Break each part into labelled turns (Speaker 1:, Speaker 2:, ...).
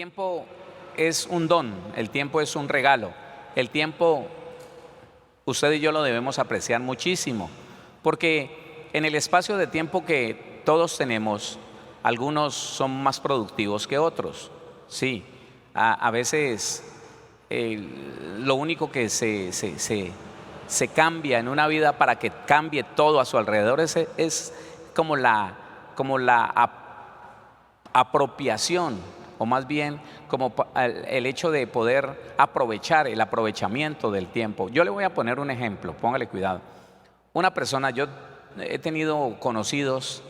Speaker 1: tiempo es un don, el tiempo es un regalo. El tiempo, usted y yo lo debemos apreciar muchísimo, porque en el espacio de tiempo que todos tenemos, algunos son más productivos que otros. Sí, a veces lo único que se cambia en una vida para que cambie todo a su alrededor es como la apropiación, o más bien como el hecho de poder aprovechar, el aprovechamiento del tiempo. Yo le voy a poner un ejemplo, póngale cuidado. Una persona, yo he tenido conocidos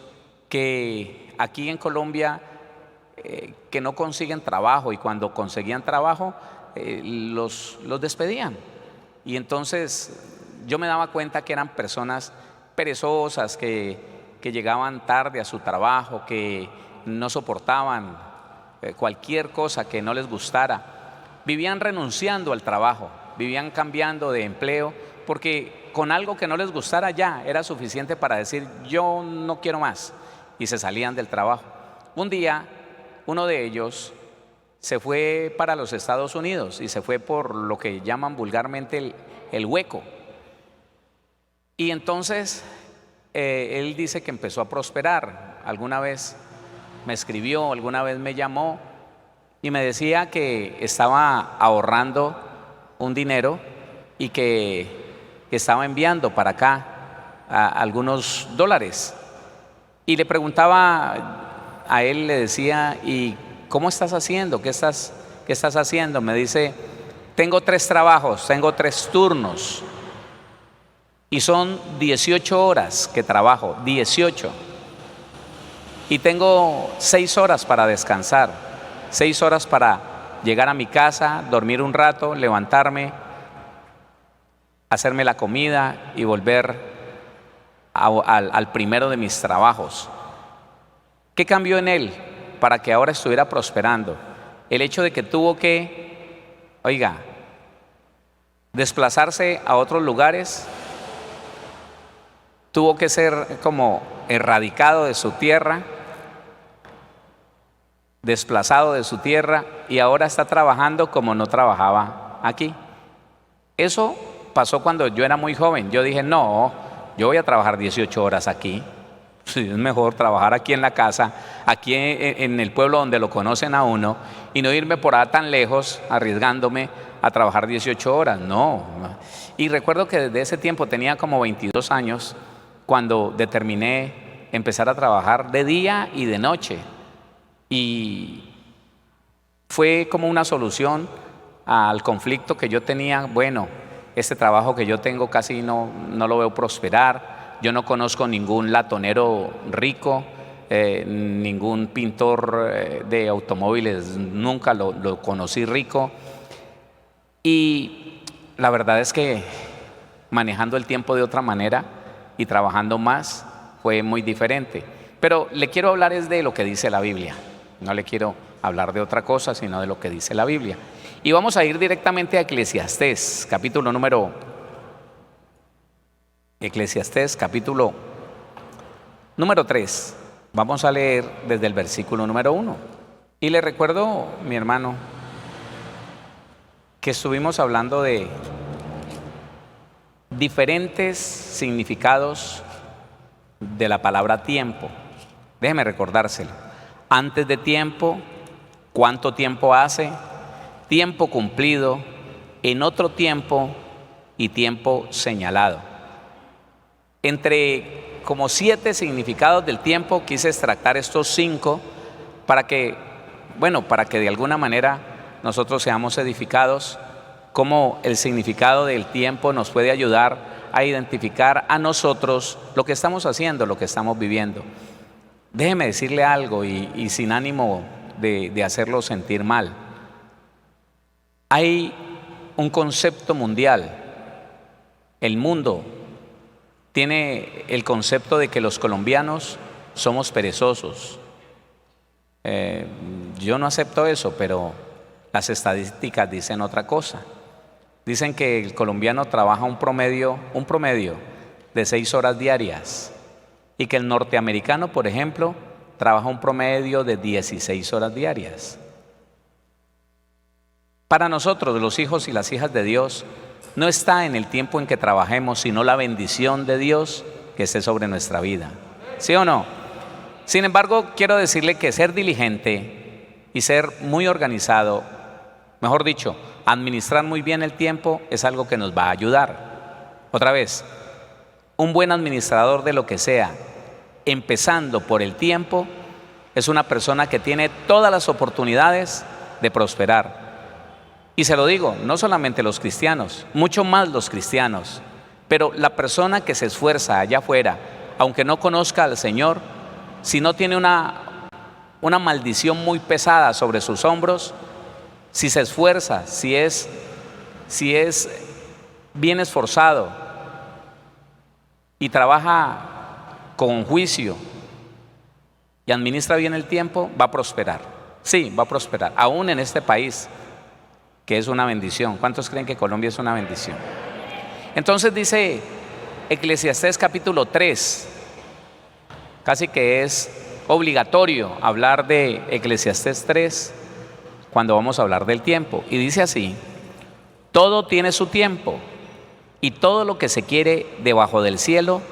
Speaker 1: que aquí en Colombia que no consiguen trabajo, y cuando conseguían trabajo los despedían. Y entonces yo me daba cuenta que eran personas perezosas, que llegaban tarde a su trabajo, que no soportaban cualquier cosa que no les gustara. Vivían renunciando al trabajo, vivían cambiando de empleo, porque con algo que no les gustara ya era suficiente para decir yo no quiero más, y se salían del trabajo. Un día uno de ellos se fue para los Estados Unidos y se fue por lo que llaman vulgarmente el hueco. Y entonces él dice que empezó a prosperar. Alguna vez me escribió, alguna vez me llamó y me decía que estaba ahorrando un dinero y que estaba enviando para acá algunos dólares. Y le preguntaba a él, le decía, ¿y cómo estás haciendo? ¿Qué estás haciendo? Me dice, tengo 3 trabajos, tengo 3 turnos y son 18 horas que trabajo, 18. Y tengo 6 horas para descansar, 6 horas para llegar a mi casa, dormir un rato, levantarme, hacerme la comida y volver al primero de mis trabajos. ¿Qué cambió en él para que ahora estuviera prosperando? El hecho de que tuvo que, desplazarse a otros lugares, tuvo que ser como erradicado de su tierra, desplazado de su tierra, y ahora está trabajando como no trabajaba aquí. Eso pasó cuando yo era muy joven. Yo dije, no, yo voy a trabajar 18 horas aquí. Sí, es mejor trabajar aquí en la casa, aquí en el pueblo donde lo conocen a uno, y no irme por allá tan lejos arriesgándome a trabajar 18 horas. No. Y recuerdo que desde ese tiempo tenía como 22 años cuando determiné empezar a trabajar de día y de noche. Y fue como una solución al conflicto que yo tenía. Bueno, este trabajo que yo tengo casi no lo veo prosperar. Yo no conozco ningún latonero rico, ningún pintor de automóviles, nunca lo conocí rico. Y la verdad es que manejando el tiempo de otra manera y trabajando más fue muy diferente. Pero le quiero hablar es de lo que dice la Biblia. No le quiero hablar de otra cosa, sino de lo que dice la Biblia. Y vamos a ir directamente a Eclesiastés, capítulo número 3. Vamos a leer desde el versículo número 1. Y le recuerdo, mi hermano, que estuvimos hablando de diferentes significados de la palabra tiempo. Déjeme recordárselo. Antes de tiempo, ¿cuánto tiempo hace? Tiempo cumplido, en otro tiempo y tiempo señalado. Entre como 7 significados del tiempo quise extractar estos 5 para que de alguna manera nosotros seamos edificados, cómo el significado del tiempo nos puede ayudar a identificar a nosotros lo que estamos haciendo, lo que estamos viviendo. Déjeme decirle algo y sin ánimo de hacerlo sentir mal. Hay un concepto mundial. El mundo tiene el concepto de que los colombianos somos perezosos. Yo no acepto eso, pero las estadísticas dicen otra cosa. Dicen que el colombiano trabaja un promedio de 6 horas diarias, y que el norteamericano, por ejemplo, trabaja un promedio de 16 horas diarias. Para nosotros, los hijos y las hijas de Dios, no está en el tiempo en que trabajemos, sino la bendición de Dios que esté sobre nuestra vida. ¿Sí o no? Sin embargo, quiero decirle que ser diligente y ser muy organizado, mejor dicho, administrar muy bien el tiempo es algo que nos va a ayudar. Otra vez, un buen administrador de lo que sea, empezando por el tiempo, es una persona que tiene todas las oportunidades de prosperar. Y se lo digo, no solamente los cristianos, mucho más los cristianos, pero la persona que se esfuerza allá afuera, aunque no conozca al Señor, si no tiene una maldición muy pesada sobre sus hombros, si se esfuerza, si es bien esforzado y trabaja con juicio y administra bien el tiempo, va a prosperar. Sí, va a prosperar, aún en este país, que es una bendición. ¿Cuántos creen que Colombia es una bendición? Entonces dice Eclesiastés capítulo 3, casi que es obligatorio hablar de Eclesiastés 3 cuando vamos a hablar del tiempo. Y dice así: todo tiene su tiempo y todo lo que se quiere debajo del cielo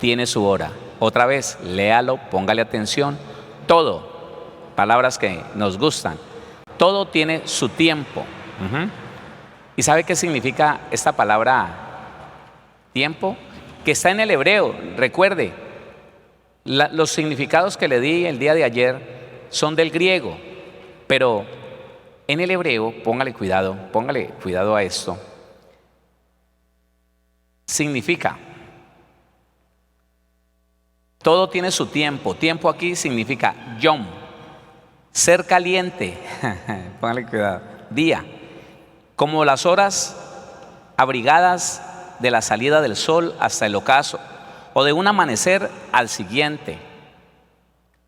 Speaker 1: tiene su hora. Otra vez, léalo, póngale atención. Todo, palabras que nos gustan. Todo tiene su tiempo. ¿Y sabe qué significa esta palabra tiempo? Que está en el hebreo. Recuerde, los significados que le di el día de ayer son del griego, pero en el hebreo, póngale cuidado a esto, significa, todo tiene su tiempo. Tiempo aquí significa yom, ser caliente, póngale cuidado, día, como las horas abrigadas de la salida del sol hasta el ocaso, o de un amanecer al siguiente.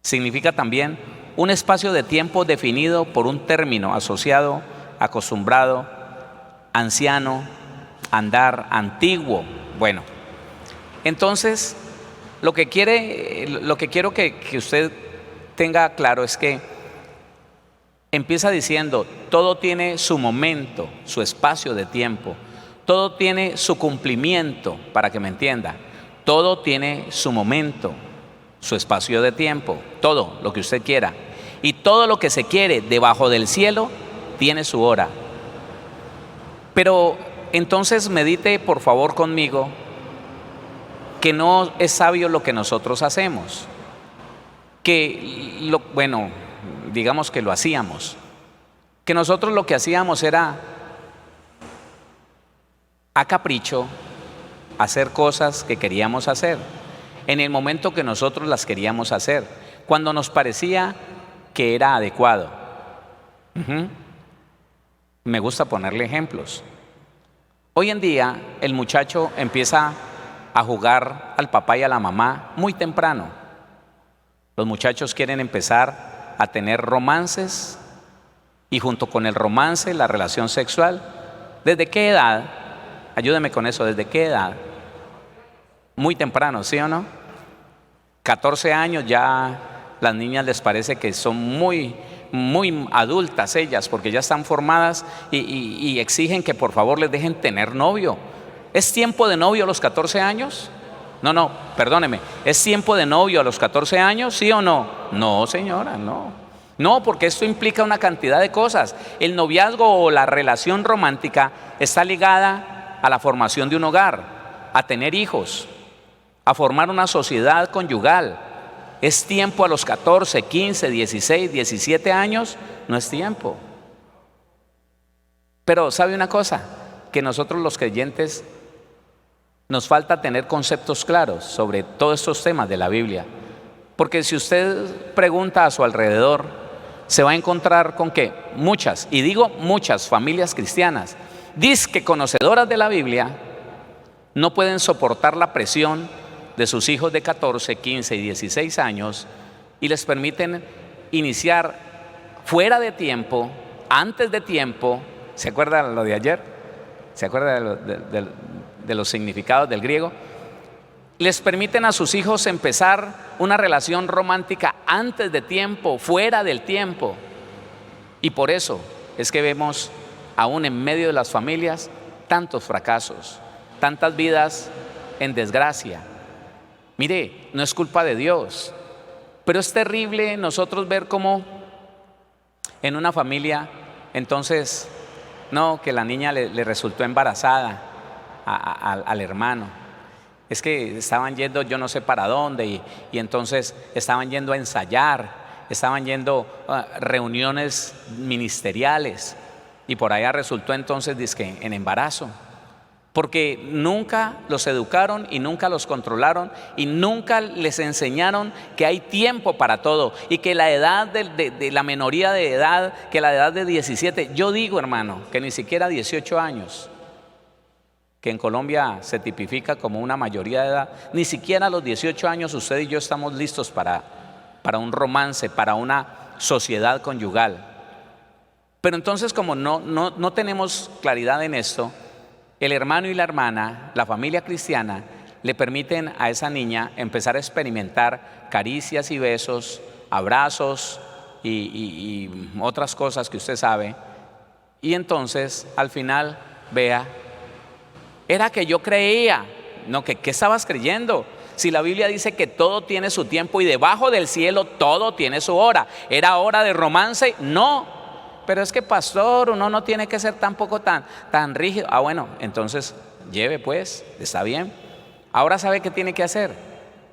Speaker 1: Significa también un espacio de tiempo definido por un término asociado, acostumbrado, anciano, andar, antiguo. Bueno, entonces lo que quiero que usted tenga claro es que empieza diciendo, todo tiene su momento, su espacio de tiempo, todo tiene su cumplimiento, para que me entienda, todo tiene su momento, su espacio de tiempo, todo lo que usted quiera, y todo lo que se quiere debajo del cielo tiene su hora. Pero entonces medite por favor conmigo que no es sabio lo que nosotros hacemos, digamos que lo hacíamos, que nosotros lo que hacíamos era a capricho hacer cosas que queríamos hacer, en el momento que nosotros las queríamos hacer, cuando nos parecía que era adecuado. Me gusta ponerle ejemplos. Hoy en día el muchacho empieza a jugar al papá y a la mamá muy temprano. Los muchachos quieren empezar a tener romances y junto con el romance la relación sexual. ¿Desde qué edad? Ayúdeme con eso, ¿desde qué edad? Muy temprano, ¿sí o no? 14 años ya las niñas les parece que son muy adultas ellas, porque ya están formadas y exigen que por favor les dejen tener novio. ¿Es tiempo de novio a los 14 años? No, perdóneme, ¿es tiempo de novio a los 14 años? ¿Sí o no? No, señora, no. No, porque esto implica una cantidad de cosas. El noviazgo o la relación romántica está ligada a la formación de un hogar, a tener hijos, a formar una sociedad conyugal. ¿Es tiempo a los 14, 15, 16, 17 años? No es tiempo. Pero ¿sabe una cosa? Que nosotros los creyentes nos falta tener conceptos claros sobre todos estos temas de la Biblia. Porque si usted pregunta a su alrededor, se va a encontrar con que muchas, y digo muchas familias cristianas, dizque conocedoras de la Biblia, no pueden soportar la presión de sus hijos de 14, 15 y 16 años y les permiten iniciar fuera de tiempo, antes de tiempo. ¿Se acuerda lo de ayer? ¿Se acuerda de los significados del griego? Les permiten a sus hijos empezar una relación romántica antes de tiempo, fuera del tiempo. Y por eso es que vemos aún en medio de las familias, tantos fracasos, tantas vidas en desgracia. Mire, no es culpa de Dios, pero es terrible nosotros ver cómo en una familia, entonces, no, que la niña le resultó embarazada al hermano. Es que estaban yendo yo no sé para dónde y entonces estaban yendo a ensayar, estaban yendo a reuniones ministeriales y por allá resultó entonces dizque en embarazo. Porque nunca los educaron y nunca los controlaron y nunca les enseñaron que hay tiempo para todo y que la edad de la menoría de edad, que la edad de 17, yo digo hermano, que ni siquiera 18 años, que en Colombia se tipifica como una mayoría de edad, ni siquiera a los 18 años usted y yo estamos listos para un romance, para una sociedad conyugal. Pero entonces como no tenemos claridad en esto, el hermano y la hermana, la familia cristiana, le permiten a esa niña empezar a experimentar caricias y besos, abrazos y otras cosas que usted sabe. Y entonces, al final, vea, era que yo creía. No, ¿qué estabas creyendo? Si la Biblia dice que todo tiene su tiempo y debajo del cielo todo tiene su hora. ¿Era hora de romance? No. Pero es que pastor, uno no tiene que ser tampoco tan rígido. Bueno, entonces lleve pues, está bien. Ahora sabe qué tiene que hacer.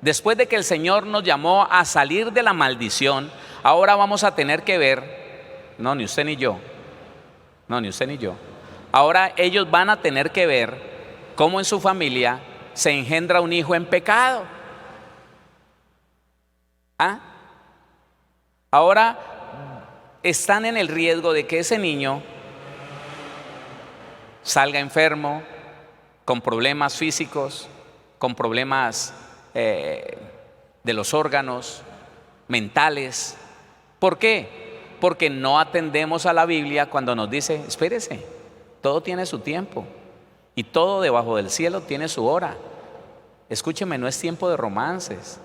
Speaker 1: Después de que el Señor nos llamó a salir de la maldición, ahora vamos a tener que ver, no, ni usted ni yo, no, ni usted ni yo. Ahora ellos van a tener que ver cómo en su familia se engendra un hijo en pecado. Ahora están en el riesgo de que ese niño salga enfermo, con problemas físicos, con problemas de los órganos mentales. ¿Por qué? Porque no atendemos a la Biblia cuando nos dice, espérese, todo tiene su tiempo y todo debajo del cielo tiene su hora. Escúcheme, no es tiempo de romances.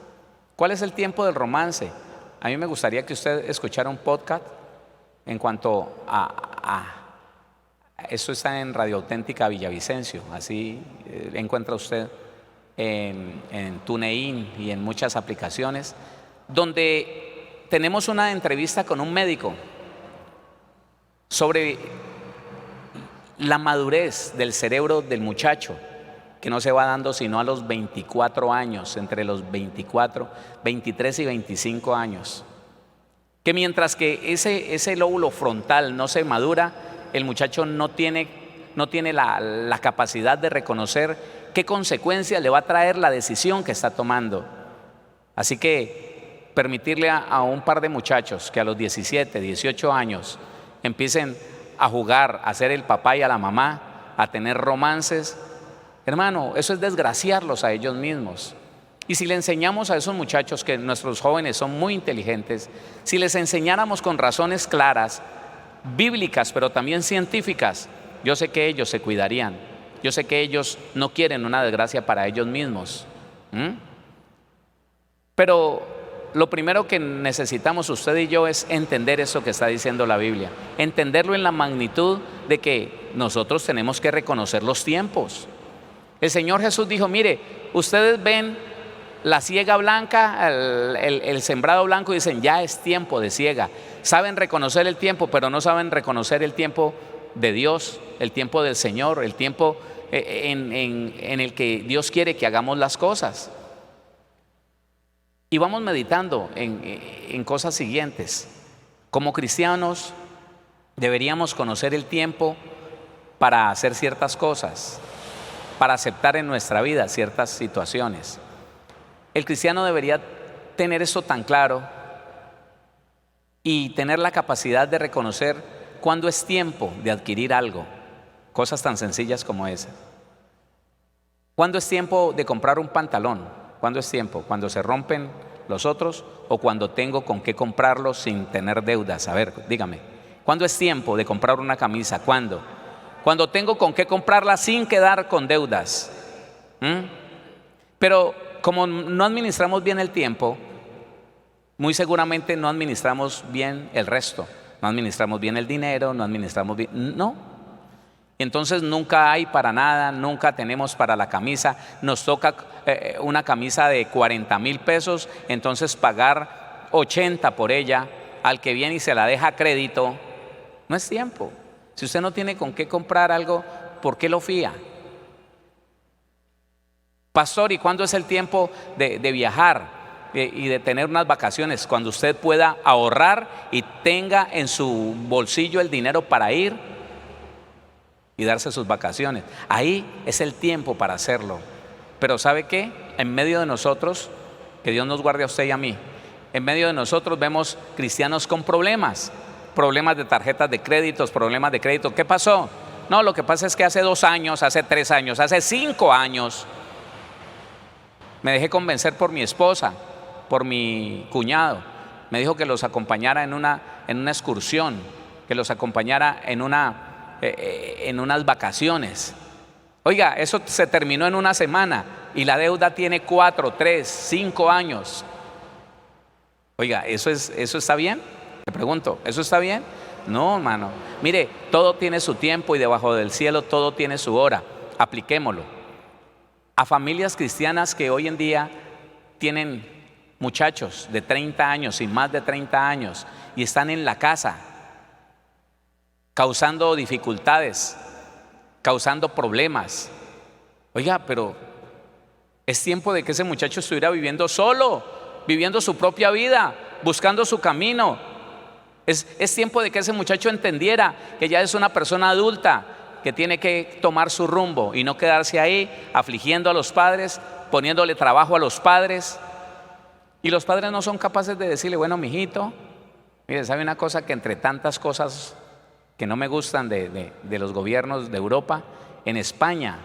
Speaker 1: ¿Cuál es el tiempo del romance? A mí me gustaría que usted escuchara un podcast en cuanto esto está en Radio Auténtica Villavicencio, así encuentra usted en TuneIn y en muchas aplicaciones, donde tenemos una entrevista con un médico sobre la madurez del cerebro del muchacho, que no se va dando sino a los 24 años, entre los 24, 23 y 25 años. Que mientras que ese lóbulo frontal no se madura, el muchacho no tiene la capacidad de reconocer qué consecuencias le va a traer la decisión que está tomando. Así que permitirle a un par de muchachos que a los 17, 18 años empiecen a jugar, a ser el papá y a la mamá, a tener romances, hermano, eso es desgraciarlos a ellos mismos. Y si le enseñamos a esos muchachos, que nuestros jóvenes son muy inteligentes, si les enseñáramos con razones claras, bíblicas, pero también científicas, yo sé que ellos se cuidarían. Yo sé que ellos no quieren una desgracia para ellos mismos. Pero lo primero que necesitamos usted y yo es entender eso que está diciendo la Biblia. Entenderlo en la magnitud de que nosotros tenemos que reconocer los tiempos. El Señor Jesús dijo, mire, ustedes ven la siega blanca, el sembrado blanco, y dicen, ya es tiempo de siega. Saben reconocer el tiempo, pero no saben reconocer el tiempo de Dios, el tiempo del Señor, el tiempo en el que Dios quiere que hagamos las cosas. Y vamos meditando en cosas siguientes. Como cristianos deberíamos conocer el tiempo para hacer ciertas cosas, para aceptar en nuestra vida ciertas situaciones. El cristiano debería tener eso tan claro y tener la capacidad de reconocer cuándo es tiempo de adquirir algo, cosas tan sencillas como esa. ¿Cuándo es tiempo de comprar un pantalón? ¿Cuándo es tiempo? ¿Cuando se rompen los otros o cuando tengo con qué comprarlos sin tener deudas? A ver, dígame, ¿cuándo es tiempo de comprar una camisa? ¿Cuándo? Cuando tengo con qué comprarla sin quedar con deudas. Pero como no administramos bien el tiempo, muy seguramente no administramos bien el resto. No administramos bien el dinero, no administramos bien. No, Entonces nunca hay para nada, nunca tenemos para la camisa. Nos toca una camisa de 40,000 pesos, entonces pagar 80 por ella al que viene y se la deja a crédito. No es tiempo. Si usted no tiene con qué comprar algo, ¿por qué lo fía? Pastor, ¿y cuándo es el tiempo de viajar y de tener unas vacaciones? Cuando usted pueda ahorrar y tenga en su bolsillo el dinero para ir y darse sus vacaciones. Ahí es el tiempo para hacerlo. Pero ¿sabe qué? En medio de nosotros, que Dios nos guarde a usted y a mí, en medio de nosotros vemos cristianos con problemas de tarjetas de créditos, problemas de crédito. ¿Qué pasó? No, lo que pasa es que hace 2 años, hace 3 años, hace 5 años, me dejé convencer por mi esposa, por mi cuñado. Me dijo que los acompañara en una excursión, que los acompañara en unas vacaciones. Oiga, eso se terminó en una semana y la deuda tiene 4, 3, 5 años. Oiga, ¿eso está bien? Le pregunto, ¿eso está bien? No, hermano. Mire, todo tiene su tiempo y debajo del cielo todo tiene su hora. Apliquémoslo. A familias cristianas que hoy en día tienen muchachos de 30 años y más de 30 años y están en la casa causando dificultades, causando problemas. Oiga, pero es tiempo de que ese muchacho estuviera viviendo solo, viviendo su propia vida, buscando su camino. Es tiempo de que ese muchacho entendiera que ya es una persona adulta, que tiene que tomar su rumbo y no quedarse ahí afligiendo a los padres, poniéndole trabajo a los padres. Y los padres no son capaces de decirle, bueno, mijito, mire, ¿sabe una cosa? Que entre tantas cosas que no me gustan de los gobiernos de Europa, en España,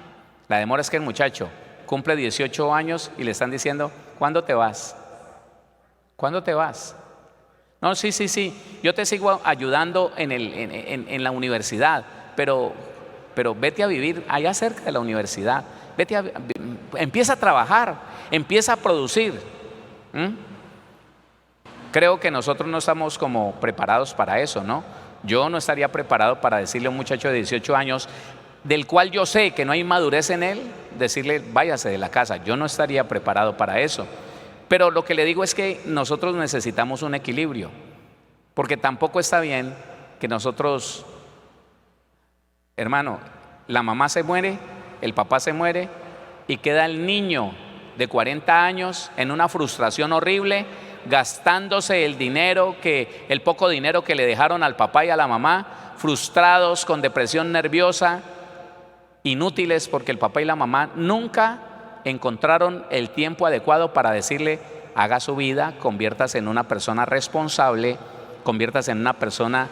Speaker 1: la demora es que el muchacho cumple 18 años y le están diciendo, ¿cuándo te vas? ¿Cuándo te vas? No, sí, yo te sigo ayudando en la universidad, pero vete a vivir allá cerca de la universidad, empieza a trabajar, empieza a producir. Creo que nosotros no estamos como preparados para eso, ¿no? Yo no estaría preparado para decirle a un muchacho de 18 años, del cual yo sé que no hay madurez en él, decirle váyase de la casa. Yo no estaría preparado para eso. Pero lo que le digo es que nosotros necesitamos un equilibrio, porque tampoco está bien que nosotros, hermano, la mamá se muere, el papá se muere y queda el niño de 40 años en una frustración horrible, gastándose el poco dinero que le dejaron al papá y a la mamá, frustrados, con depresión nerviosa, inútiles porque el papá y la mamá nunca encontraron el tiempo adecuado para decirle, haga su vida, conviértase en una persona responsable, conviértase en una persona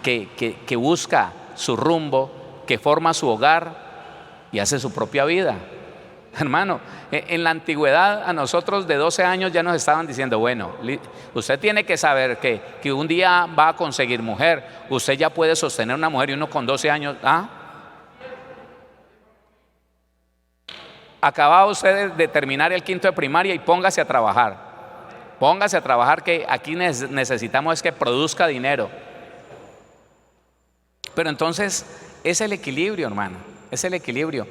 Speaker 1: que busca su rumbo, que forma su hogar y hace su propia vida. Hermano, en la antigüedad a nosotros de 12 años ya nos estaban diciendo, bueno, usted tiene que saber que un día va a conseguir mujer, usted ya puede sostener una mujer y uno con 12 años, acababa usted de terminar el 5º de primaria y póngase a trabajar que aquí necesitamos es que produzca dinero. Pero entonces es el equilibrio, hermano, es el equilibrio.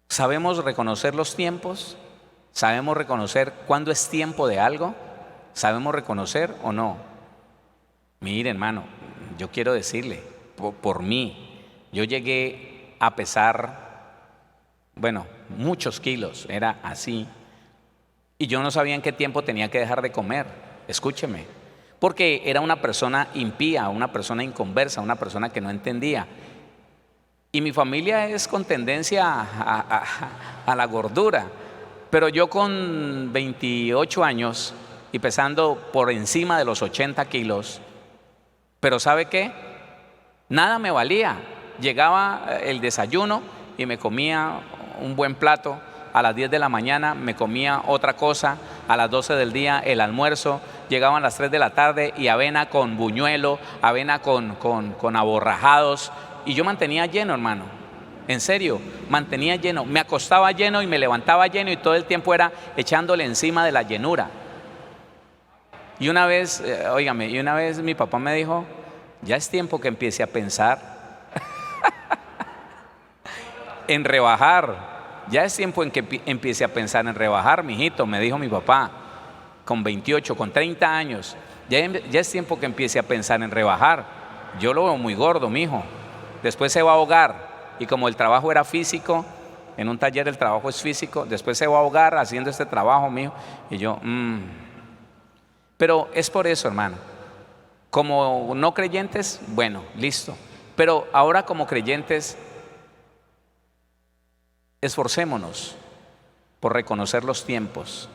Speaker 1: ¿Sabemos reconocer los tiempos? ¿Sabemos reconocer cuándo es tiempo de algo? ¿Sabemos reconocer o no? Mire, hermano, yo quiero decirle, por mí, yo llegué a pesar, bueno, muchos kilos, era así, y yo no sabía en qué tiempo tenía que dejar de comer. Escúcheme, porque era una persona impía, una persona inconversa, una persona que no entendía. Y mi familia es con tendencia a la gordura, pero yo con 28 años y pesando por encima de los 80 kilos, pero ¿sabe qué? Nada me valía. Llegaba el desayuno y me comía un buen plato, a las 10 de la mañana me comía otra cosa, a las 12 del día el almuerzo, llegaban las 3 de la tarde y avena con buñuelo, avena con aborrajados. Y yo mantenía lleno, hermano, en serio, mantenía lleno, me acostaba lleno y me levantaba lleno y todo el tiempo era echándole encima de la llenura. Y una vez, óigame, mi papá me dijo, ya es tiempo que empiece a pensar. en rebajar. Ya es tiempo en que empiece a pensar en rebajar, mijito, me dijo mi papá, con 28, con 30 años. Ya es tiempo que empiece a pensar en rebajar. Yo lo veo muy gordo, mijo. Después se va a ahogar. Y como el trabajo era físico, en un taller el trabajo es físico, después se va a ahogar haciendo este trabajo, mijo. Y yo, Pero es por eso, hermano. Como no creyentes, bueno, listo. Pero ahora como creyentes, esforcémonos por reconocer los tiempos.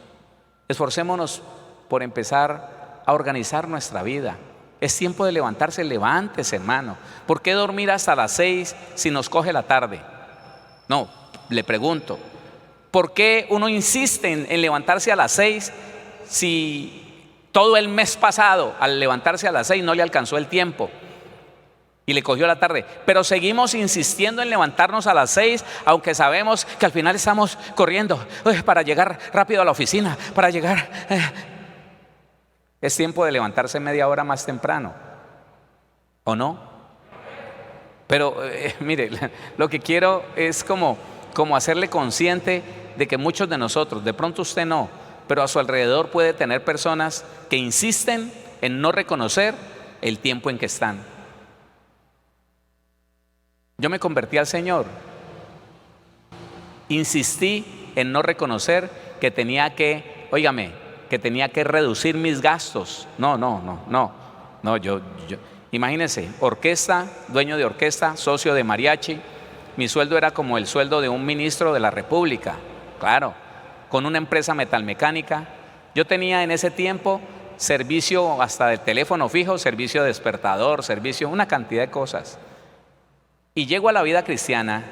Speaker 1: Esforcémonos por empezar a organizar nuestra vida. Es tiempo de levantarse, levántese, hermano. ¿Por qué dormir hasta las 6 si nos coge la tarde? No, le pregunto, ¿por qué uno insiste en levantarse a las 6 si todo el mes pasado al levantarse a las 6 no le alcanzó el tiempo y le cogió la tarde? Pero seguimos insistiendo en levantarnos a las 6, aunque sabemos que al final estamos corriendo para llegar rápido a la oficina, para llegar. Es tiempo de levantarse media hora más temprano, ¿o no? Pero mire, lo que quiero es como hacerle consciente de que muchos de nosotros, de pronto usted no, pero a su alrededor puede tener personas que insisten en no reconocer el tiempo en que están. Yo me convertí al Señor, insistí en no reconocer que tenía que, que tenía que reducir mis gastos. No, yo imagínense, orquesta, dueño de orquesta, socio de mariachi, mi sueldo era como el sueldo de un ministro de la República, claro, con una empresa metalmecánica. Yo tenía en ese tiempo servicio hasta de teléfono fijo, servicio de despertador, servicio, una cantidad de cosas. Y llego a la vida cristiana,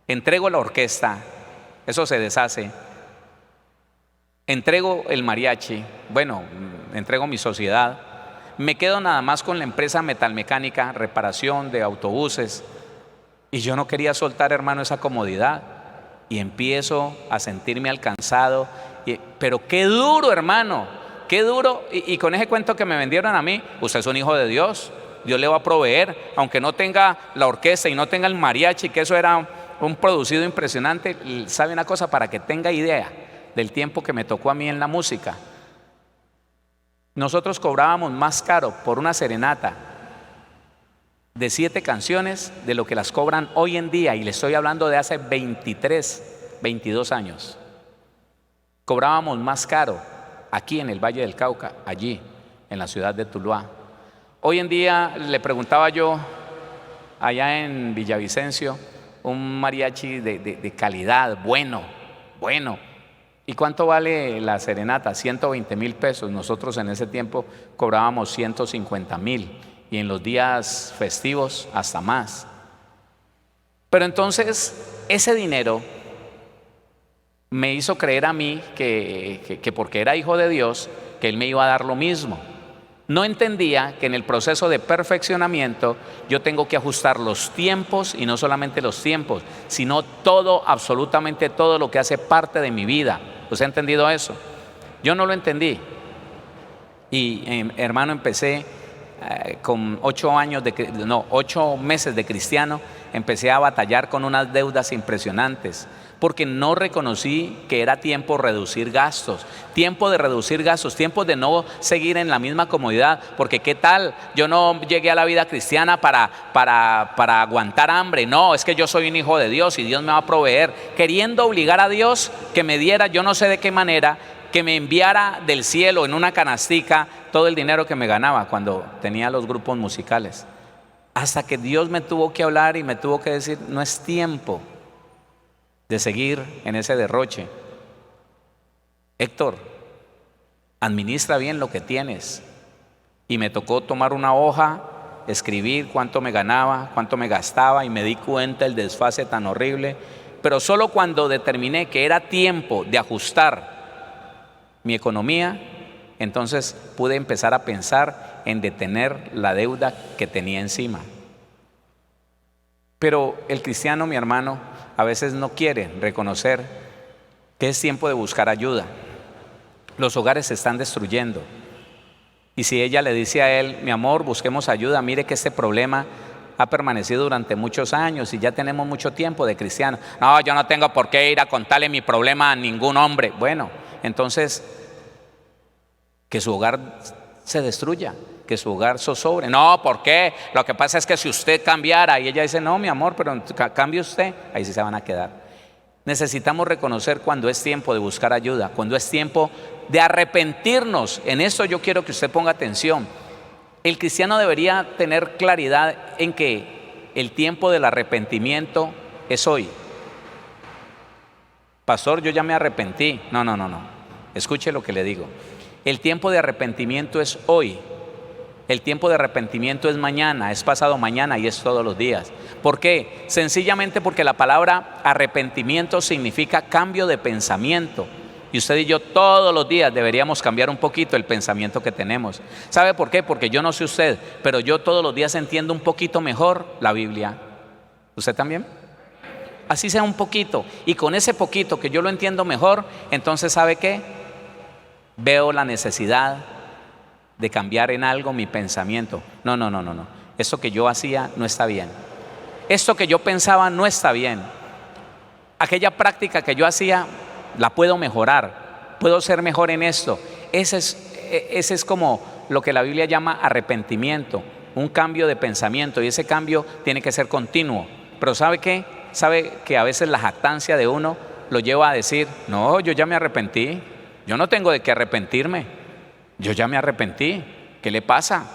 Speaker 1: entrego la orquesta, eso se deshace, entrego el mariachi, entrego mi sociedad, me quedo nada más con la empresa metalmecánica, reparación de autobuses, y yo no quería soltar, hermano, esa comodidad, y empiezo a sentirme alcanzado, pero qué duro, hermano, qué duro, y con ese cuento que me vendieron a mí, usted es un hijo de Dios, Dios le va a proveer, aunque no tenga la orquesta y no tenga el mariachi, que eso era un producido impresionante. ¿Sabe una cosa? Para que tenga idea del tiempo que me tocó a mí en la música, nosotros cobrábamos más caro por una serenata de 7 canciones de lo que las cobran hoy en día, y le estoy hablando de hace 23, 22 años. Cobrábamos más caro aquí en el Valle del Cauca, allí en la ciudad de Tuluá. Hoy en día, le preguntaba yo allá en Villavicencio, un mariachi de calidad, bueno. ¿Y cuánto vale la serenata? 120,000 pesos. Nosotros en ese tiempo cobrábamos 150,000 y en los días festivos hasta más. Pero entonces ese dinero me hizo creer a mí que porque era hijo de Dios, que Él me iba a dar lo mismo. No entendía que en el proceso de perfeccionamiento yo tengo que ajustar los tiempos, y no solamente los tiempos, sino todo, absolutamente todo lo que hace parte de mi vida. ¿Usted ha entendido eso? Yo no lo entendí. Y hermano, empecé con 8 meses de cristiano, empecé a batallar con unas deudas impresionantes, porque no reconocí que era tiempo de reducir gastos, tiempo de no seguir en la misma comodidad, porque qué tal, yo no llegué a la vida cristiana para aguantar hambre. No, es que yo soy un hijo de Dios y Dios me va a proveer, queriendo obligar a Dios que me diera, yo no sé de qué manera, que me enviara del cielo en una canastica todo el dinero que me ganaba cuando tenía los grupos musicales, hasta que Dios me tuvo que hablar y me tuvo que decir: no es tiempo de seguir en ese derroche. Héctor, administra bien lo que tienes. Y me tocó tomar una hoja, escribir cuánto me ganaba, cuánto me gastaba, y me di cuenta el desfase tan horrible. Pero solo cuando determiné que era tiempo de ajustar mi economía, entonces pude empezar a pensar en detener la deuda que tenía encima. Pero el cristiano, mi hermano, a veces no quiere reconocer que es tiempo de buscar ayuda. Los hogares se están destruyendo. Y si ella le dice a él: mi amor, busquemos ayuda, mire que este problema ha permanecido durante muchos años y ya tenemos mucho tiempo de cristiano. No, yo no tengo por qué ir a contarle mi problema a ningún hombre. Bueno, entonces, que su hogar se destruya, que su hogar zozobre. No, ¿por qué? Lo que pasa es que si usted cambiara, y ella dice, no, mi amor, pero cambie usted, ahí sí se van a quedar. Necesitamos reconocer cuando es tiempo de buscar ayuda, cuando es tiempo de arrepentirnos. En eso yo quiero que usted ponga atención. El cristiano debería tener claridad en que el tiempo del arrepentimiento es hoy. Pastor, yo ya me arrepentí. No. Escuche lo que le digo. El tiempo de arrepentimiento es hoy. El tiempo de arrepentimiento es mañana, es pasado mañana y es todos los días. ¿Por qué? Sencillamente porque la palabra arrepentimiento significa cambio de pensamiento. Y usted y yo todos los días deberíamos cambiar un poquito el pensamiento que tenemos. ¿Sabe por qué? Porque yo no sé usted, pero yo todos los días entiendo un poquito mejor la Biblia. ¿Usted también? Así sea un poquito. Y con ese poquito que yo lo entiendo mejor, entonces ¿sabe qué? Veo la necesidad de cambiar en algo mi pensamiento. No. Esto que yo hacía no está bien. Esto que yo pensaba no está bien. Aquella práctica que yo hacía la puedo mejorar. Puedo ser mejor en esto. Ese es como lo que la Biblia llama arrepentimiento, un cambio de pensamiento, y ese cambio tiene que ser continuo. Pero ¿sabe qué? ¿Sabe que a veces la jactancia de uno lo lleva a decir, no, yo ya me arrepentí, yo no tengo de qué arrepentirme, yo ya me arrepentí, ¿qué le pasa?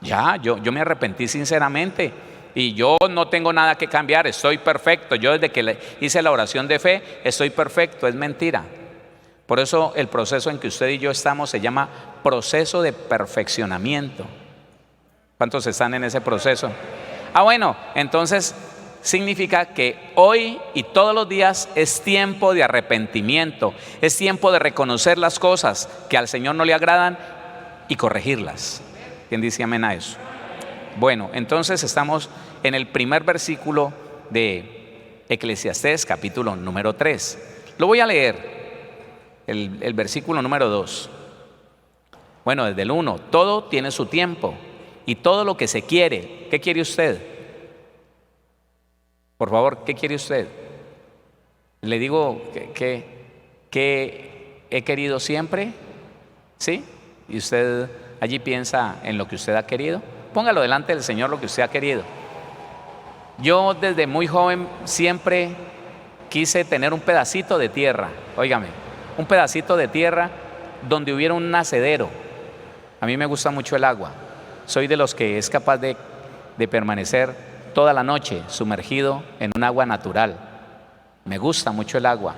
Speaker 1: Yo me arrepentí sinceramente y yo no tengo nada que cambiar, estoy perfecto, yo desde que hice la oración de fe estoy perfecto. Es mentira. Por eso el proceso en que usted y yo estamos se llama proceso de perfeccionamiento. ¿Cuántos están en ese proceso? Bueno, entonces significa que hoy y todos los días es tiempo de arrepentimiento, es tiempo de reconocer las cosas que al Señor no le agradan y corregirlas. ¿Quién dice amén a eso? Bueno, entonces estamos en el primer versículo de Eclesiastés, capítulo número 3. Lo voy a leer, el versículo número 2. Bueno, desde el 1, todo tiene su tiempo y todo lo que se quiere. ¿Qué quiere usted? Por favor, ¿qué quiere usted? Le digo que he querido siempre, ¿sí? Y usted allí piensa en lo que usted ha querido. Póngalo delante del Señor lo que usted ha querido. Yo desde muy joven siempre quise tener un pedacito de tierra, óigame, un pedacito de tierra donde hubiera un nacedero. A mí me gusta mucho el agua. Soy de los que es capaz de permanecer toda la noche sumergido en un agua natural. Me gusta mucho el agua.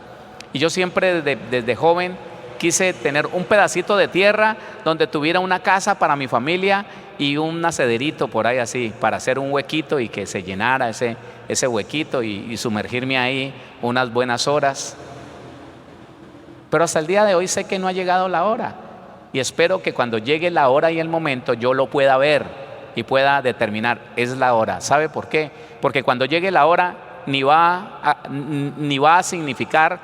Speaker 1: Y yo siempre desde joven quise tener un pedacito de tierra donde tuviera una casa para mi familia y un nacederito por ahí así, para hacer un huequito y que se llenara ese huequito y sumergirme ahí unas buenas horas. Pero hasta el día de hoy sé que no ha llegado la hora y espero que cuando llegue la hora y el momento yo lo pueda ver y pueda determinar, es la hora. ¿Sabe por qué? Porque cuando llegue la hora ni va a significar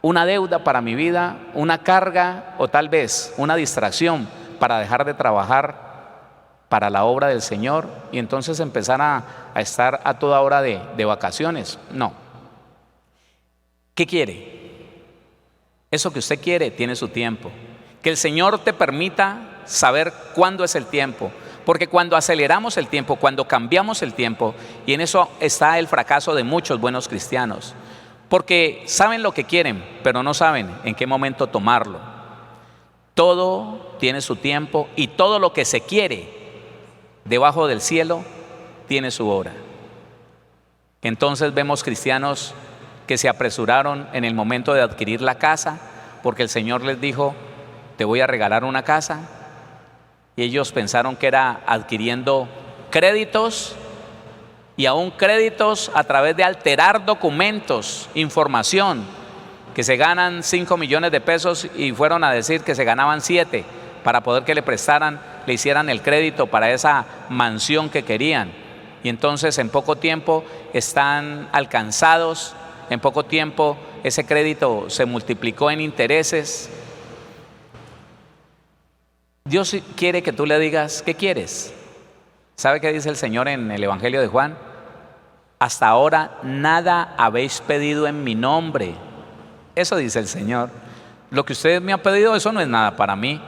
Speaker 1: una deuda para mi vida, una carga o tal vez una distracción para dejar de trabajar para la obra del Señor y entonces empezar a estar a toda hora de vacaciones. No. ¿Qué quiere? Eso que usted quiere tiene su tiempo. Que el Señor te permita saber cuándo es el tiempo. Porque cuando aceleramos el tiempo, cuando cambiamos el tiempo, y en eso está el fracaso de muchos buenos cristianos, porque saben lo que quieren, pero no saben en qué momento tomarlo. Todo tiene su tiempo y todo lo que se quiere debajo del cielo tiene su hora. Entonces vemos cristianos que se apresuraron en el momento de adquirir la casa, porque el Señor les dijo, te voy a regalar una casa. Y ellos pensaron que era adquiriendo créditos y aún créditos a través de alterar documentos, información, que se ganan 5 millones de pesos y fueron a decir que se ganaban 7 para poder que le hicieran el crédito para esa mansión que querían. Y entonces en poco tiempo están alcanzados, en poco tiempo ese crédito se multiplicó en intereses. Dios quiere que tú le digas, ¿qué quieres? ¿Sabe qué dice el Señor en el Evangelio de Juan? Hasta ahora nada habéis pedido en mi nombre. Eso dice el Señor. Lo que ustedes me han pedido, eso no es nada para mí.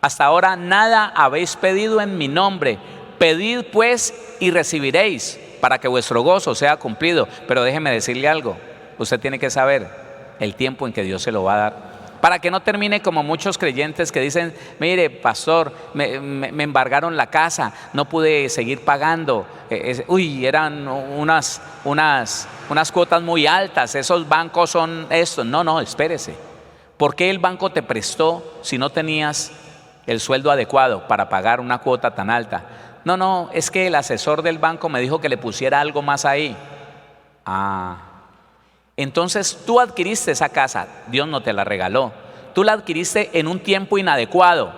Speaker 1: Hasta ahora nada habéis pedido en mi nombre. Pedid pues y recibiréis, para que vuestro gozo sea cumplido. Pero déjeme decirle algo, usted tiene que saber el tiempo en que Dios se lo va a dar. Para que no termine como muchos creyentes que dicen: mire, pastor, me embargaron la casa, no pude seguir pagando. Eran unas cuotas muy altas, esos bancos son esto. No, espérese. ¿Por qué el banco te prestó si no tenías el sueldo adecuado para pagar una cuota tan alta? No, es que el asesor del banco me dijo que le pusiera algo más ahí. Entonces tú adquiriste esa casa, Dios no te la regaló. Tú la adquiriste en un tiempo inadecuado,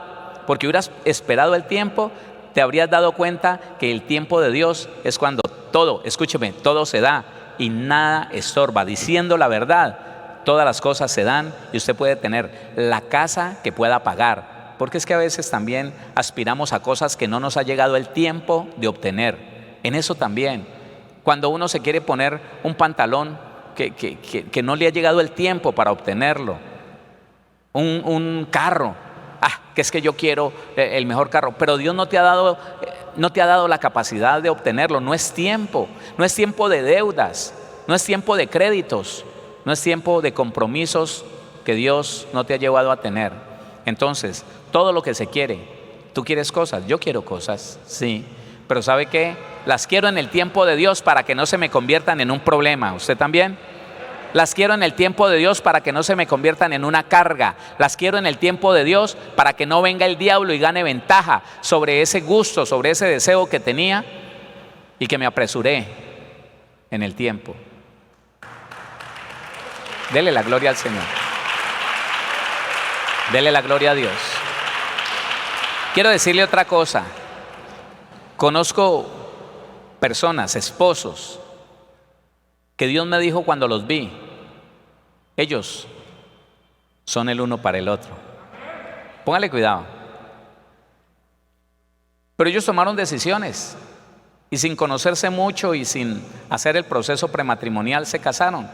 Speaker 1: porque hubieras esperado el tiempo, te habrías dado cuenta que el tiempo de Dios es cuando todo, escúcheme, todo se da y nada estorba. Diciendo la verdad, todas las cosas se dan y usted puede tener la casa que pueda pagar. Porque es que a veces también aspiramos a cosas que no nos ha llegado el tiempo de obtener. En eso también, cuando uno se quiere poner un pantalón que no le ha llegado el tiempo para obtenerlo, un carro, que es que yo quiero el mejor carro, pero Dios no te ha dado la capacidad de obtenerlo. No es tiempo de deudas, no es tiempo de créditos, no es tiempo de compromisos que Dios no te ha llevado a tener. Entonces, todo lo que se quiere, tú quieres cosas, yo quiero cosas, sí, pero ¿sabe qué? Las quiero en el tiempo de Dios para que no se me conviertan en un problema. ¿Usted también? Las quiero en el tiempo de Dios para que no se me conviertan en una carga. Las quiero en el tiempo de Dios para que no venga el diablo y gane ventaja sobre ese gusto, sobre ese deseo que tenía y que me apresuré en el tiempo. Dele la gloria al Señor. Dele la gloria a Dios. Quiero decirle otra cosa. Conozco personas, esposos, que Dios me dijo cuando los vi: ellos son el uno para el otro. Póngale cuidado. Pero ellos tomaron decisiones y sin conocerse mucho y sin hacer el proceso prematrimonial se casaron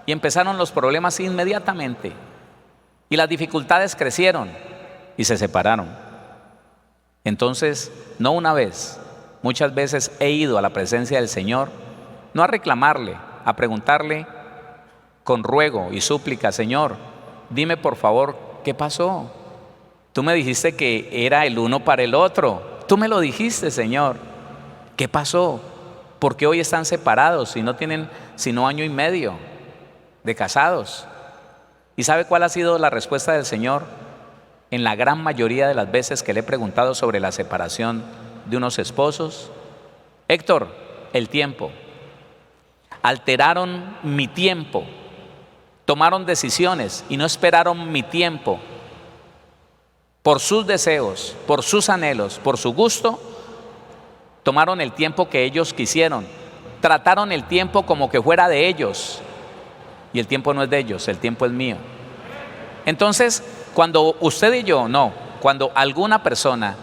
Speaker 1: y empezaron los problemas inmediatamente y las dificultades crecieron y se separaron. Entonces, no una vez, muchas veces he ido a la presencia del Señor, no a reclamarle, a preguntarle con ruego y súplica: Señor, dime por favor, ¿qué pasó? Tú me dijiste que era el uno para el otro. Tú me lo dijiste, Señor. ¿Qué pasó? ¿Por qué hoy están separados y no tienen sino 1 año y medio de casados? ¿Y sabe cuál ha sido la respuesta del Señor? En la gran mayoría de las veces que le he preguntado sobre la separación de unos esposos: Héctor, el tiempo. Alteraron mi tiempo, tomaron decisiones y no esperaron mi tiempo. Por sus deseos, por sus anhelos, por su gusto, tomaron el tiempo que ellos quisieron. Trataron el tiempo como que fuera de ellos. Y el tiempo no es de ellos, el tiempo es mío. Entonces, cuando usted y yo, cuando alguna persona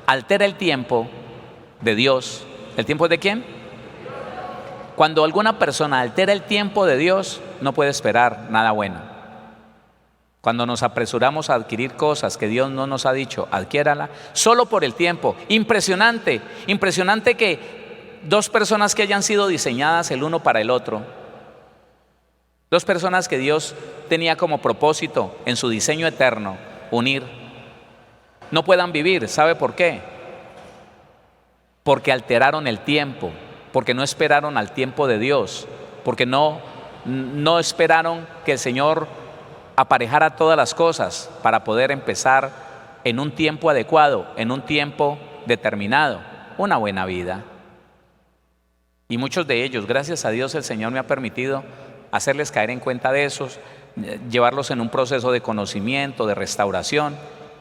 Speaker 1: altera el tiempo de Dios, ¿el tiempo es de quién? Cuando alguna persona altera el tiempo de Dios, no puede esperar nada bueno. Cuando nos apresuramos a adquirir cosas que Dios no nos ha dicho, adquiérala, solo por el tiempo. Impresionante que 2 personas que hayan sido diseñadas el uno para el otro, 2 personas que Dios tenía como propósito en su diseño eterno unir, no puedan vivir. ¿Sabe por qué? Porque alteraron el tiempo, porque no esperaron al tiempo de Dios, porque no esperaron que el Señor aparejara todas las cosas para poder empezar en un tiempo adecuado, en un tiempo determinado, una buena vida. Y muchos de ellos, gracias a Dios, el Señor me ha permitido hacerles caer en cuenta de esos, llevarlos en un proceso de conocimiento, de restauración,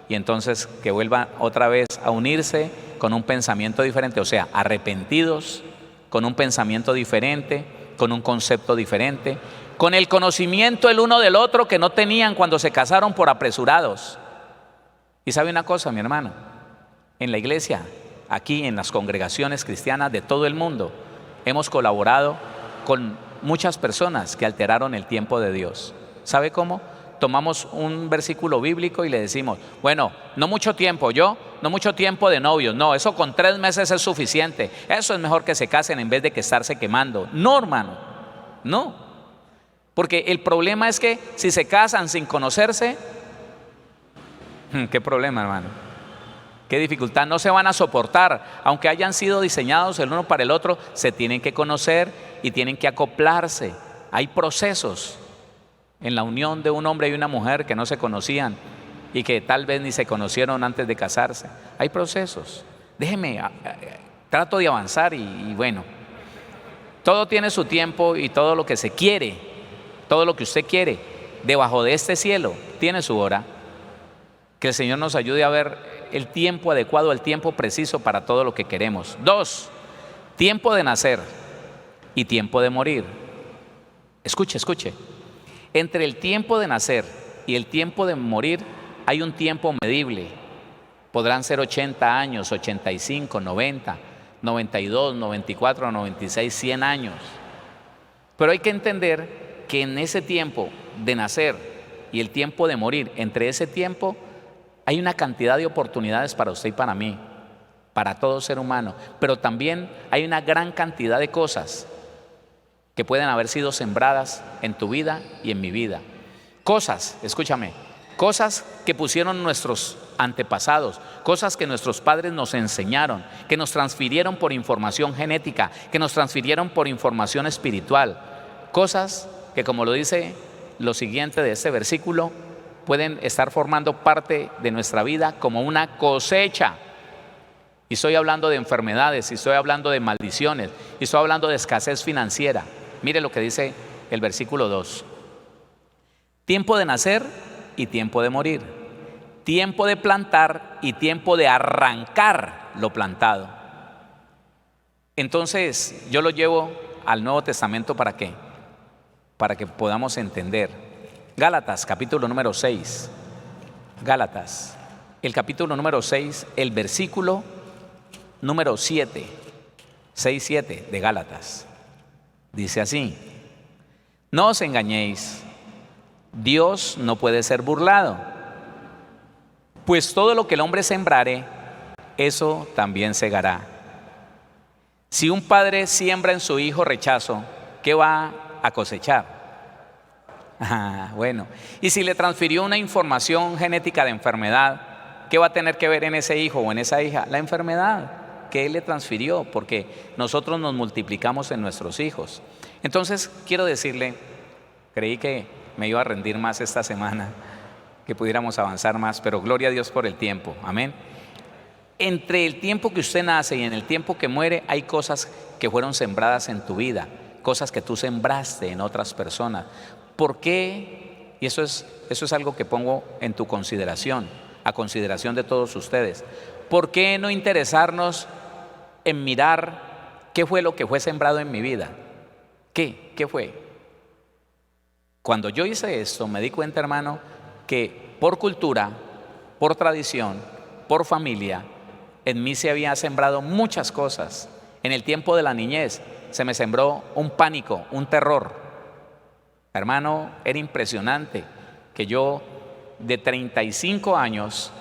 Speaker 1: y entonces que vuelvan otra vez a unirse con un pensamiento diferente, o sea, arrepentidos, con un pensamiento diferente, con un concepto diferente, con el conocimiento el uno del otro que no tenían cuando se casaron por apresurados. Y sabe una cosa, mi hermano, en la iglesia aquí en las congregaciones cristianas de todo el mundo, hemos colaborado con muchas personas que alteraron el tiempo de Dios. ¿Sabe cómo? Tomamos un versículo bíblico y le decimos, bueno, no mucho tiempo, no mucho tiempo de novios, no, eso con 3 meses es suficiente, eso es mejor que se casen en vez de que estarse quemando. No, hermano, no, porque el problema es que si se casan sin conocerse, ¿qué problema, hermano? ¿Qué dificultad? No se van a soportar, aunque hayan sido diseñados el uno para el otro, se tienen que conocer y tienen que acoplarse. Hay procesos en la unión de un hombre y una mujer que no se conocían y que tal vez ni se conocieron antes de casarse. Hay procesos. Déjeme, trato de avanzar y bueno, todo tiene su tiempo y todo lo que se quiere, todo lo que usted quiere, debajo de este cielo, tiene su hora. Que el Señor nos ayude a ver el tiempo adecuado, el tiempo preciso para todo lo que queremos. 2, tiempo de nacer y tiempo de morir. Escuche, escuche. Entre el tiempo de nacer y el tiempo de morir hay un tiempo medible. Podrán ser 80 años, 85, 90, 92, 94, 96, 100 años. Pero hay que entender que en ese tiempo de nacer y el tiempo de morir, entre ese tiempo hay una cantidad de oportunidades para usted y para mí, para todo ser humano, pero también hay una gran cantidad de cosas que pueden haber sido sembradas en tu vida y en mi vida. Cosas, escúchame, cosas que pusieron nuestros antepasados, cosas que nuestros padres nos enseñaron, que nos transfirieron por información genética, que nos transfirieron por información espiritual, cosas que, como lo dice lo siguiente de este versículo, pueden estar formando parte de nuestra vida como una cosecha. Y estoy hablando de enfermedades, y estoy hablando de maldiciones, y estoy hablando de escasez financiera. Mire lo que dice el versículo 2. Tiempo de nacer y tiempo de morir. Tiempo de plantar y tiempo de arrancar lo plantado. Entonces, yo lo llevo al Nuevo Testamento, ¿para qué? Para que podamos entender. Gálatas, capítulo número 6. Gálatas, el capítulo número 6, el versículo número 7. 6, 7 de Gálatas. Dice así: no os engañéis, Dios no puede ser burlado, pues todo lo que el hombre sembrare, eso también segará. Si un padre siembra en su hijo rechazo, ¿qué va a cosechar? Bueno, y si le transfirió una información genética de enfermedad, ¿qué va a tener que ver en ese hijo o en esa hija? La enfermedad que él le transfirió, porque nosotros nos multiplicamos en nuestros hijos. Entonces, quiero decirle, creí que me iba a rendir más esta semana, que pudiéramos avanzar más, pero gloria a Dios por el tiempo, amén. Entre el tiempo que usted nace y en el tiempo que muere, hay cosas que fueron sembradas en tu vida, cosas que tú sembraste en otras personas. ¿Por qué? Y eso es algo que pongo en tu consideración, a consideración de todos ustedes. ¿Por qué no interesarnos en mirar qué fue lo que fue sembrado en mi vida? ¿Qué fue? Cuando yo hice esto, me di cuenta, hermano, que por cultura, por tradición, por familia, en mí se había sembrado muchas cosas. En el tiempo de la niñez se me sembró un pánico, un terror. Hermano, era impresionante que yo de 35 años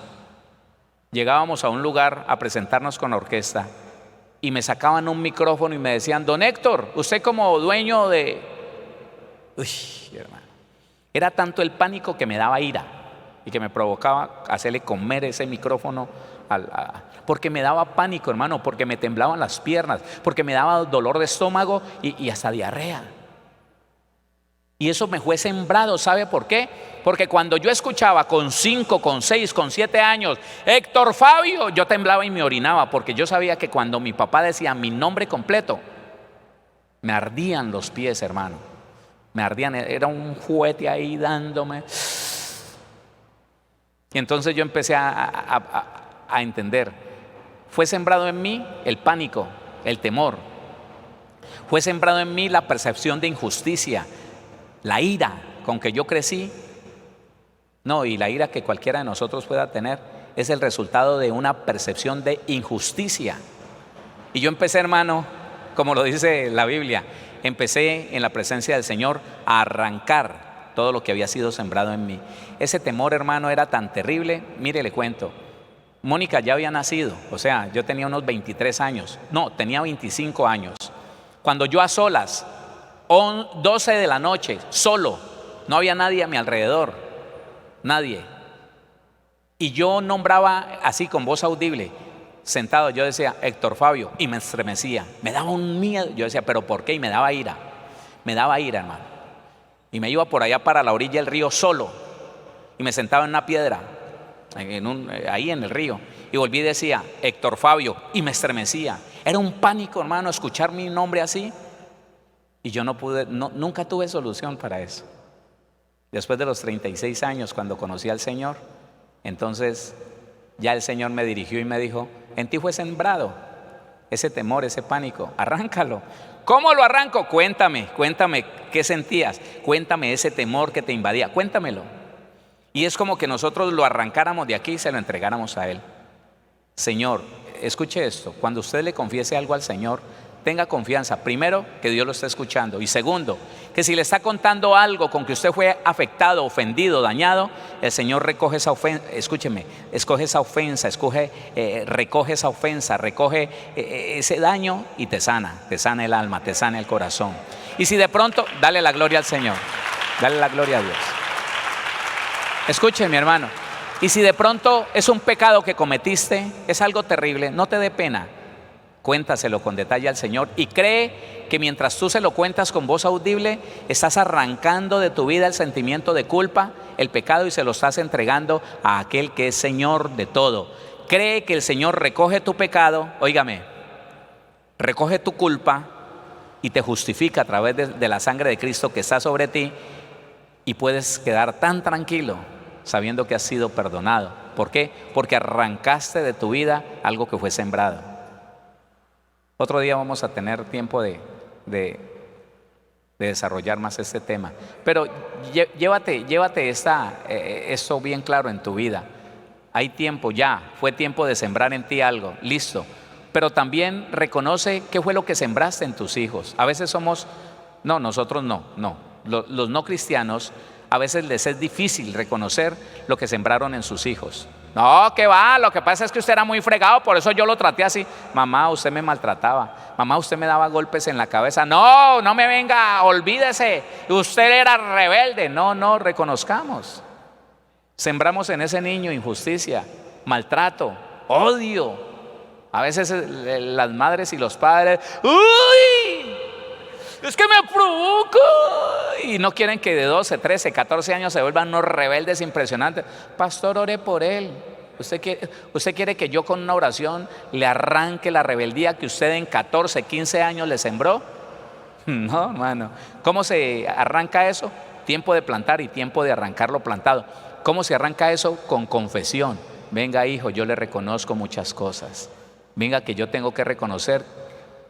Speaker 1: llegábamos a un lugar a presentarnos con la orquesta y me sacaban un micrófono y me decían: don Héctor, usted como dueño de... Uy, hermano, era tanto el pánico que me daba ira y que me provocaba hacerle comer ese micrófono porque me daba pánico, hermano, porque me temblaban las piernas, porque me daba dolor de estómago y hasta diarrea. Y eso me fue sembrado, ¿sabe por qué? Porque cuando yo escuchaba con 5, con 6, con 7 años, Héctor Fabio, yo temblaba y me orinaba, porque yo sabía que cuando mi papá decía mi nombre completo, me ardían los pies, hermano. Me ardían, era un juguete ahí dándome. Y entonces yo empecé a entender. Fue sembrado en mí el pánico, el temor. Fue sembrado en mí la percepción de injusticia, la ira con que yo crecí, no, y la ira que cualquiera de nosotros pueda tener, es el resultado de una percepción de injusticia. Y yo empecé, hermano, como lo dice la Biblia, empecé en la presencia del Señor a arrancar todo lo que había sido sembrado en mí. Ese temor, hermano, era tan terrible. Mire, le cuento, Mónica ya había nacido, o sea, yo tenía unos 23 años, no, tenía 25 años. Cuando yo a solas, 12 de la noche, solo, no había nadie a mi alrededor, nadie. Y yo nombraba así con voz audible, sentado, yo decía, Héctor Fabio, y me estremecía, me daba un miedo. Yo decía, ¿pero por qué? Y me daba ira, hermano. Y me iba por allá para la orilla del río solo, y me sentaba en una piedra, ahí en el río, y volví y decía, Héctor Fabio, y me estremecía. Era un pánico, hermano, escuchar mi nombre así, y yo nunca tuve solución para eso. Después de los 36 años, cuando conocí al Señor, entonces ya el Señor me dirigió y me dijo, en ti fue sembrado ese temor, ese pánico, arráncalo. ¿Cómo lo arranco? Cuéntame qué sentías, cuéntame ese temor que te invadía, cuéntamelo. Y es como que nosotros lo arrancáramos de aquí y se lo entregáramos a Él. Señor, escuche esto, cuando usted le confiese algo al Señor, tenga confianza, primero, que Dios lo está escuchando, y segundo, que si le está contando algo con que usted fue afectado, ofendido, dañado, el Señor recoge esa ofensa, escúcheme, recoge esa ofensa, recoge ese daño y te sana el alma, te sana el corazón. Y si de pronto, dale la gloria al Señor, dale la gloria a Dios. Escuche, mi hermano, y si de pronto es un pecado que cometiste, es algo terrible, no te dé pena. Cuéntaselo con detalle al Señor y cree que mientras tú se lo cuentas con voz audible, estás arrancando de tu vida el sentimiento de culpa, el pecado, y se lo estás entregando a aquel que es Señor de todo. Cree que el Señor recoge tu pecado, óigame, recoge tu culpa y te justifica a través de la sangre de Cristo que está sobre ti, y puedes quedar tan tranquilo sabiendo que has sido perdonado. ¿Por qué? Porque arrancaste de tu vida algo que fue sembrado. Otro día vamos a tener tiempo de desarrollar más este tema. Pero llévate esto bien claro en tu vida. Hay tiempo ya, fue tiempo de sembrar en ti algo, listo. Pero también reconoce qué fue lo que sembraste en tus hijos. A veces nosotros no. Los no cristianos, a veces les es difícil reconocer lo que sembraron en sus hijos. No, que va, lo que pasa es que usted era muy fregado, por eso yo lo traté así. Mamá, usted me maltrataba. Mamá, usted me daba golpes en la cabeza. No me venga, olvídese, usted era rebelde. No, reconozcamos. Sembramos en ese niño injusticia, maltrato, odio. A veces las madres y los padres, ¡uy! Es que me provoca. Y no quieren que de 12, 13, 14 años se vuelvan unos rebeldes impresionantes. Pastor, ore por él. ¿Usted quiere que yo con una oración le arranque la rebeldía que usted en 14, 15 años le sembró? No, hermano. ¿Cómo se arranca eso? Tiempo de plantar y tiempo de arrancar lo plantado. ¿Cómo se arranca eso? Con confesión. Venga, hijo, yo le reconozco muchas cosas. Venga, que yo tengo que reconocer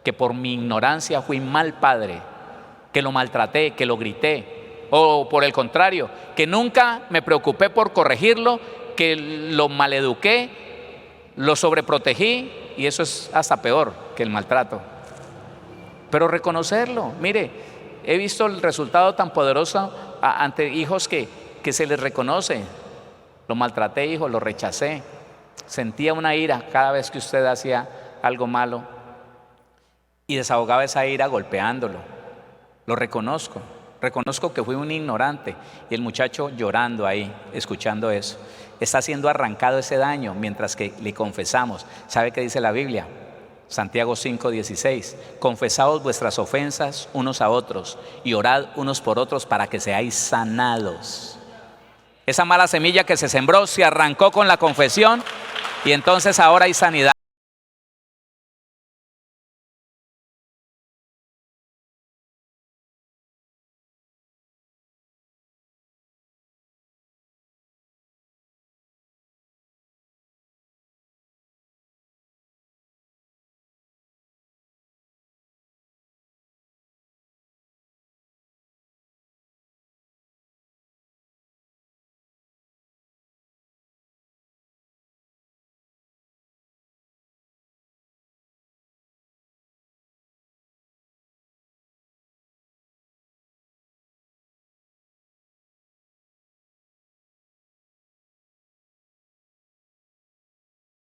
Speaker 1: que por mi ignorancia fui mal padre, que lo maltraté, que lo grité, o por el contrario, que nunca me preocupé por corregirlo, que lo maleduqué, lo sobreprotegí, y eso es hasta peor que el maltrato. Pero reconocerlo, mire, he visto el resultado tan poderoso ante hijos que se les reconoce. Lo maltraté, hijo, lo rechacé, sentía una ira cada vez que usted hacía algo malo, y desahogaba esa ira golpeándolo. Lo reconozco que fui un ignorante, y el muchacho llorando ahí, escuchando eso, está siendo arrancado ese daño mientras que le confesamos. ¿Sabe qué dice la Biblia? Santiago 5:16, confesaos vuestras ofensas unos a otros y orad unos por otros para que seáis sanados. Esa mala semilla que se sembró se arrancó con la confesión, y entonces ahora hay sanidad.